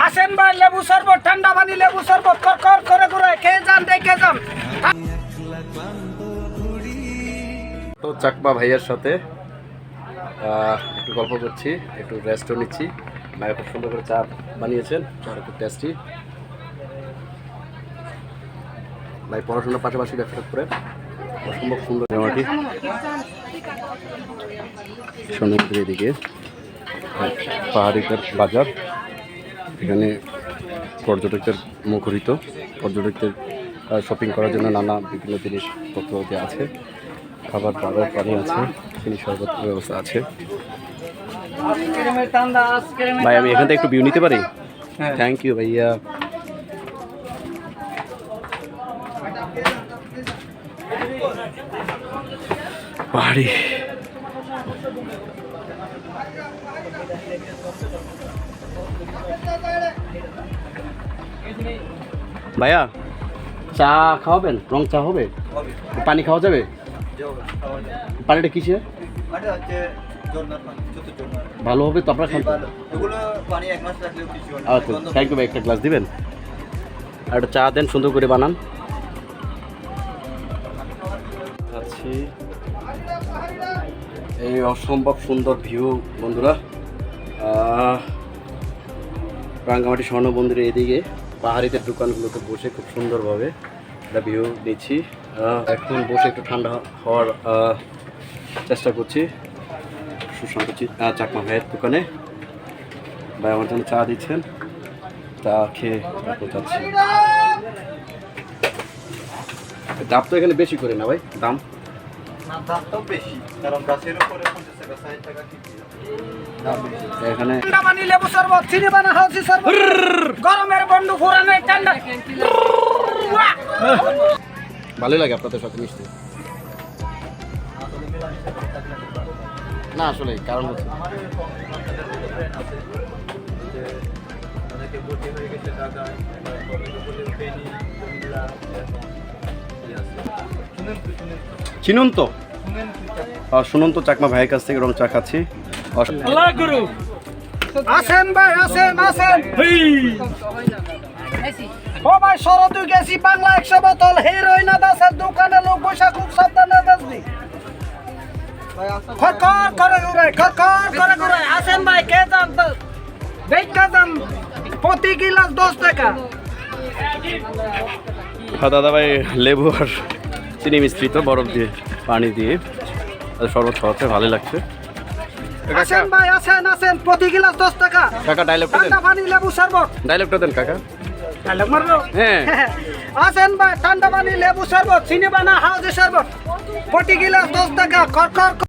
আসেন ভাই, লেবু শরবত, ঠান্ডা পানি, লেবু শরবত, কর করে করে খেয়ে যান, দেখে যান। তো চাকমা ভাইয়ার সাথে একটু গল্প করছি, একটু রেস্টও নিচ্ছি। ভাইয়া খুব সুন্দর করে চা বানিয়েছেন, চাটা খুব টেস্টি। ভাই পড়াশোনার পাশাপাশি ব্যবসা করে অসম্ভব সুন্দর জামাটি। সমুদ্রের এদিকে পাহাড়ি বাজার, এখানে পর্যটকদের মুখরিত, পর্যটকদের শপিং করার জন্য নানা বিভিন্ন জিনিসপত্র আছে, খাবার দাবার, পানি আছে, চিনি শরবত ব্যবস্থা আছে। ভাই আমি এখান থেকে একটু ভিউ নিতে পারি? থ্যাংক ইউ ভাইয়া। পাহাড়ি ভাইয়া চা খাওয়াবেন? রং চা হবে? পানি খাওয়া যাবে? পানিটা কিসে ভালো হবে? তো আপনারা খান। আচ্ছা থ্যাংক ইউ ভাই, একটা গ্লাস দিবেন আর একটা চা দেন, সুন্দর করে বানান। আছি এই অসম্ভব সুন্দর ভিউ বন্ধুরা, রাঙ্গামাটি স্বর্ণ মন্দিরের এদিকে পাহাড়িদের দোকানগুলোতে বসে খুব সুন্দরভাবে একটা ভিউ নিচ্ছি। এখন বসে একটু ঠান্ডা হওয়ার চেষ্টা করছি সুশান্ত চাকমা ভাইয়ের দোকানে। ভাই আমার জন্য চা দিচ্ছেন, চা খেয়ে তারপর যাচ্ছি। দাম তো এখানে বেশি করে না ভাই? দাম এখানে লেবু শরবত, চিনি বানা হাউসি শরবত, গরমের বন্ধু ফুরানের ঠান্ডা। ভালোই লাগে আপনাদের সাথে মিশতে। না আসলে কারণ হচ্ছে চিনুন তো, শুনুন তো চাকমা ভাইয়ের কাছ থেকে রং চা খাচ্ছি। আসেন ভাই, আসেন আসেন। ও ভাই শরৎ গেছি, বাংলা 100 বোতল হেরোইন দাসের দোকানে লোক বসে খুব সাবধানে বেচবি। খরখর করে ঘুরে, খরখর করে ঘুরে। আসেন ভাই, কে যান দেখা যান, প্রতি গিলাস 10 টাকা। হ্যাঁ দাদা ভাই, লেবু আর চিনি মিশ্রিত বরফ দিয়ে পানি দিয়ে শরবত খাওয়াতে ভালো লাগছে। আসেন ভাই, আসেন আসেন, প্রতি গিলাস 10 টাকা। কাকা ডায়লগটা দেন, ঠান্ডা পানি, লেবু শরবত। ডায়লগটা দেন কাকা। ডায়লগ মারবো? হ্যাঁ। আসেন ভাই, ঠান্ডা পানি, লেবু শরবত, চিনি বানা হাউজি শরবত, প্রতি গিলাস 10 টাকা। খরখর